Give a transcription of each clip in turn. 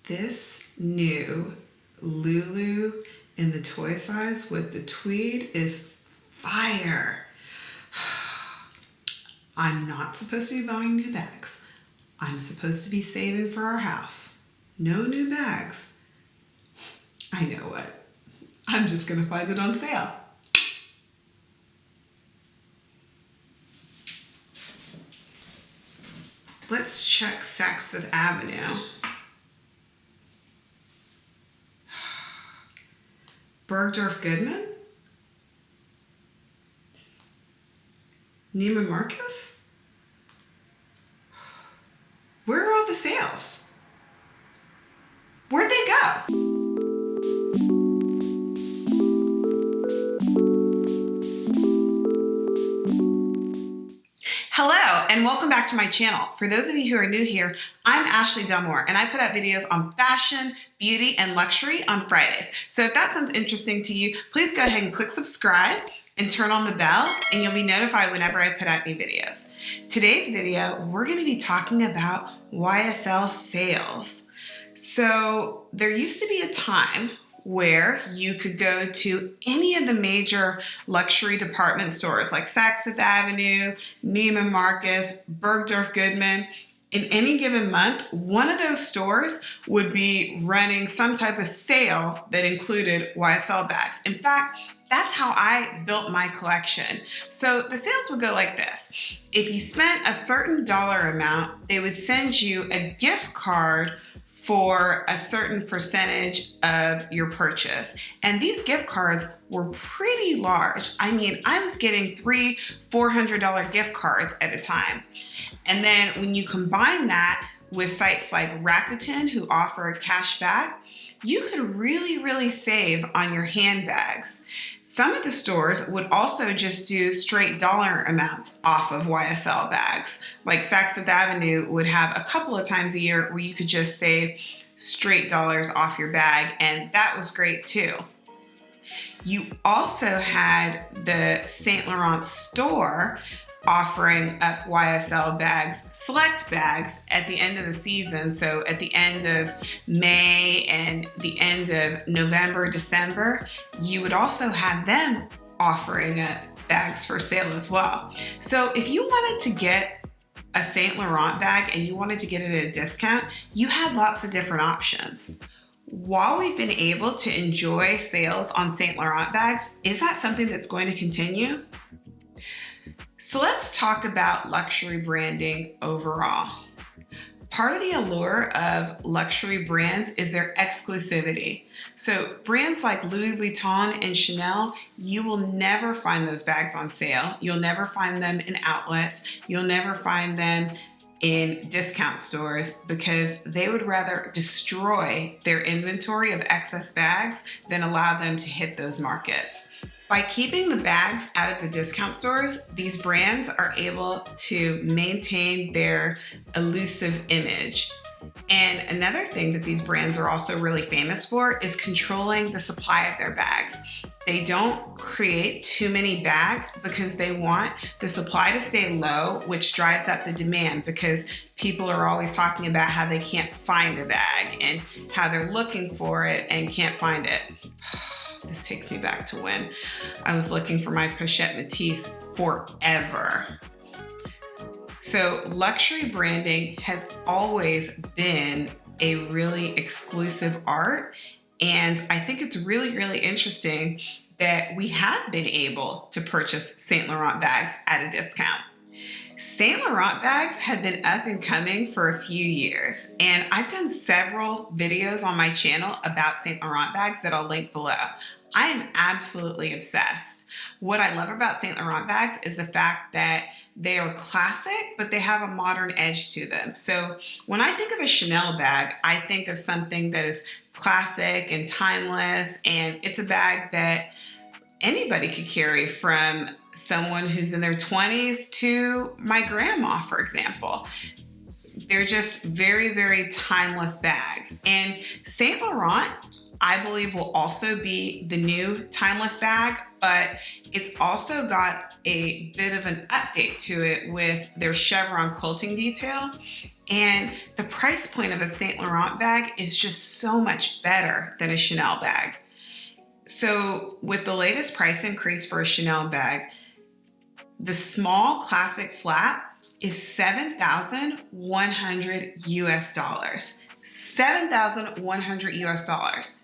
This new Lulu in the toy size with the tweed is fire. I'm not supposed to be buying new bags. I'm supposed to be saving for our house. No new bags. I know what. I'm just gonna find it on sale. Let's check Saks Fifth Avenue. Bergdorf Goodman? Neiman Marcus? Where are all the sales? Where'd they go? Hello, and welcome back to my channel. For those of you who are new here, I'm Ashley Delmore, and I put out videos on fashion, beauty, and luxury on Fridays. So if that sounds interesting to you, please go ahead and click subscribe and turn on the bell, and you'll be notified whenever I put out new videos. Today's video, we're gonna be talking about YSL sales. So there used to be a time where you could go to any of the major luxury department stores like Saks Fifth Avenue, Neiman Marcus, Bergdorf Goodman. In any given month, one of those stores would be running some type of sale that included YSL bags. In fact, that's how I built my collection. So the sales would go like this. If you spent a certain dollar amount, they would send you a gift card for a certain percentage of your purchase. And these gift cards were pretty large. I mean, I was getting $300-400 gift cards at a time. And then when you combine that with sites like Rakuten, who offer cash back, you could really save on your handbags. Some of the stores would also just do straight dollar amounts off of YSL bags. Like Saks Fifth Avenue would have a couple of times a year where you could just save straight dollars off your bag, and that was great too. You also had the Saint Laurent store offering up YSL bags, select bags at the end of the season. So at the end of May and the end of November, December, you would also have them offering up bags for sale as well. So if you wanted to get a Saint Laurent bag and you wanted to get it at a discount, you had lots of different options. While we've been able to enjoy sales on Saint Laurent bags, is that something that's going to continue? So let's talk about luxury branding overall. Part of the allure of luxury brands is their exclusivity. So brands like Louis Vuitton and Chanel, you will never find those bags on sale. You'll never find them in outlets. You'll never find them in discount stores because they would rather destroy their inventory of excess bags than allow them to hit those markets. By keeping the bags out of the discount stores, these brands are able to maintain their elusive image. And another thing that these brands are also really famous for is controlling the supply of their bags. They don't create too many bags because they want the supply to stay low, which drives up the demand because people are always talking about how they can't find a bag and how they're looking for it and can't find it. This takes me back to when I was looking for my Pochette Métis forever. So luxury branding has always been a really exclusive art. And I think it's really interesting that we have been able to purchase Saint Laurent bags at a discount. Saint Laurent bags have been up and coming for a few years, and I've done several videos on my channel about Saint Laurent bags that I'll link below. I am absolutely obsessed. What I love about Saint Laurent bags is the fact that they are classic, but they have a modern edge to them. So when I think of a Chanel bag, I think of something that is classic and timeless, and it's a bag that anybody could carry, from someone who's in their 20s to my grandma, for example. They're just very timeless bags. And Saint Laurent, I believe, will also be the new timeless bag, but it's also got a bit of an update to it with their chevron quilting detail. And the price point of a Saint Laurent bag is just so much better than a Chanel bag. So with the latest price increase for a Chanel bag, the small classic flap is $7,100 US. $7,100 US.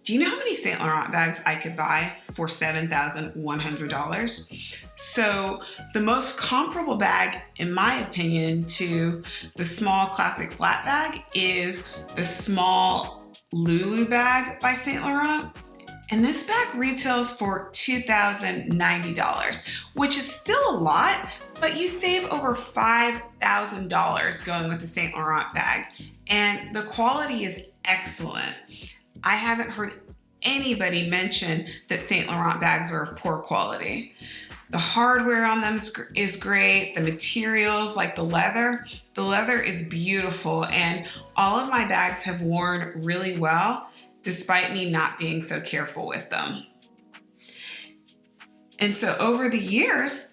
Do you know how many Saint Laurent bags I could buy for $7,100? So the most comparable bag, in my opinion, to the small classic flat bag is the small Lulu bag by Saint Laurent. And this bag retails for $2,090, which is still a lot, but you save over $5,000 going with the Saint Laurent bag. And the quality is excellent. I haven't heard anybody mention that Saint Laurent bags are of poor quality. The hardware on them is great. The materials, like the leather is beautiful. And all of my bags have worn really well, despite me not being so careful with them. And so over the years,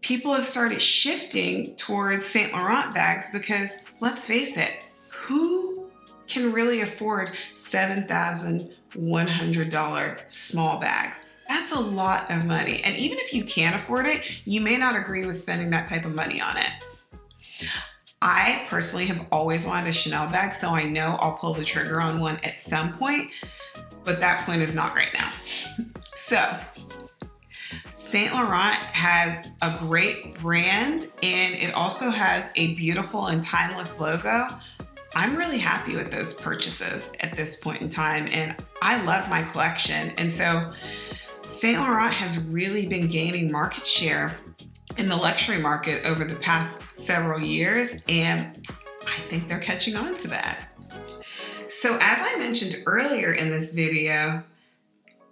people have started shifting towards Saint Laurent bags because, let's face it, who can really afford $7,100 small bags? That's a lot of money. And even if you can't afford it, you may not agree with spending that type of money on it. I personally have always wanted a Chanel bag, so I know I'll pull the trigger on one at some point, but that point is not right now. So, Saint Laurent has a great brand, and it also has a beautiful and timeless logo. I'm really happy with those purchases at this point in time, and I love my collection. And so, Saint Laurent has really been gaining market share in the luxury market over the past several years, and I think they're catching on to that. So as I mentioned earlier in this video,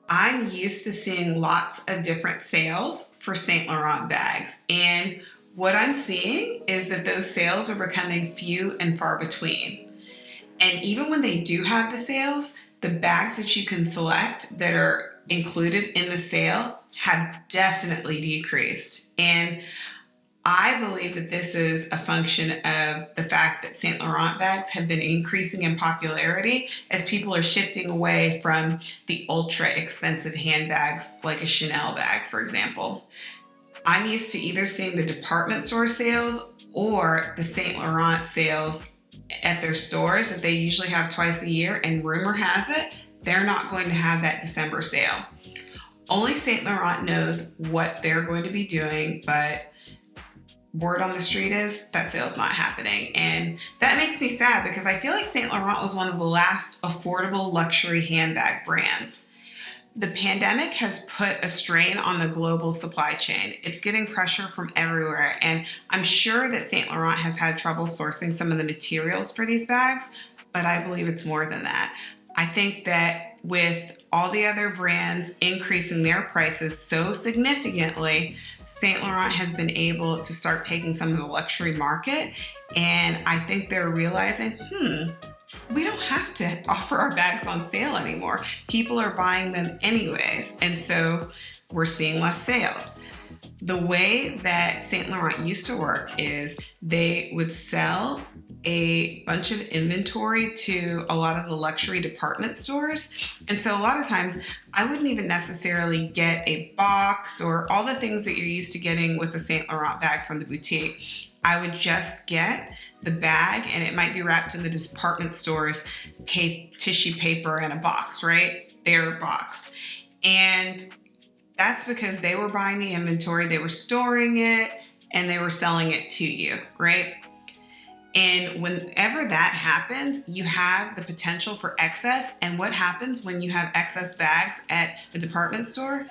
I'm used to seeing lots of different sales for Saint Laurent bags, and what I'm seeing is that those sales are becoming few and far between. And even when they do have the sales, the bags that you can select that are included in the sale have definitely decreased. And I believe that this is a function of the fact that Saint Laurent bags have been increasing in popularity as people are shifting away from the ultra expensive handbags like a Chanel bag, for example. I'm used to either seeing the department store sales or the Saint Laurent sales at their stores that they usually have twice a year, and rumor has it, they're not going to have that December sale. Only Saint Laurent knows what they're going to be doing, but word on the street is that sale's not happening. And that makes me sad because I feel like Saint Laurent was one of the last affordable luxury handbag brands. The pandemic has put a strain on the global supply chain. It's getting pressure from everywhere, and I'm sure that Saint Laurent has had trouble sourcing some of the materials for these bags, but I believe it's more than that. I think that with all the other brands increasing their prices so significantly, Saint Laurent has been able to start taking some of the luxury market, and I think they're realizing, we don't have to offer our bags on sale anymore. People are buying them anyways, and so we're seeing less sales. The way that Saint Laurent used to work is they would sell a bunch of inventory to a lot of the luxury department stores. And so a lot of times I wouldn't even necessarily get a box or all the things that you're used to getting with the Saint Laurent bag from the boutique. I would just get the bag, and it might be wrapped in the department store's tissue paper and a box, right? Their box. And that's because they were buying the inventory, they were storing it, and they were selling it to you, right? And whenever that happens, you have the potential for excess. And what happens when you have excess bags at the department store?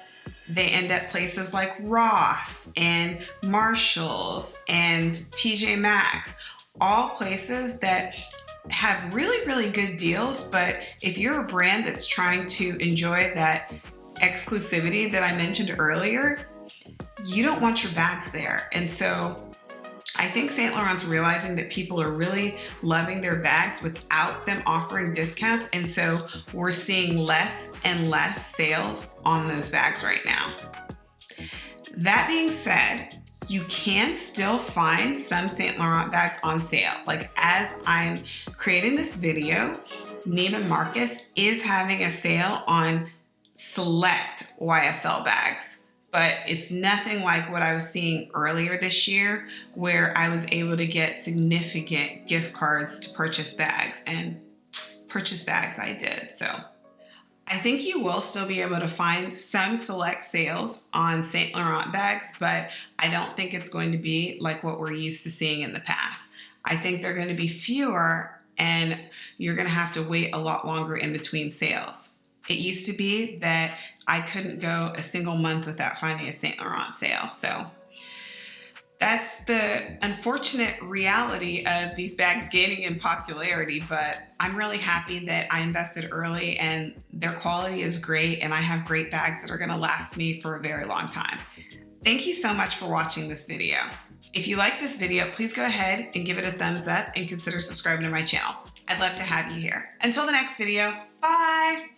They end up places like Ross and Marshall's and TJ Maxx, all places that have really, really good deals. But if you're a brand that's trying to enjoy that exclusivity that I mentioned earlier, you don't want your bags there. And so I think Saint Laurent's realizing that people are really loving their bags without them offering discounts. And so we're seeing less and less sales on those bags right now. That being said, you can still find some Saint Laurent bags on sale. Like as I'm creating this video, Neiman Marcus is having a sale on select YSL bags, but it's nothing like what I was seeing earlier this year where I was able to get significant gift cards to purchase bags, and purchase bags I did. So I think you will still be able to find some select sales on Saint Laurent bags, but I don't think it's going to be like what we're used to seeing in the past. I think they're going to be fewer and you're going to have to wait a lot longer in between sales. It used to be that I couldn't go a single month without finding a Saint Laurent sale. So that's the unfortunate reality of these bags gaining in popularity, but I'm really happy that I invested early and their quality is great and I have great bags that are gonna last me for a very long time. Thank you so much for watching this video. If you like this video, please go ahead and give it a thumbs up and consider subscribing to my channel. I'd love to have you here. Until the next video, bye!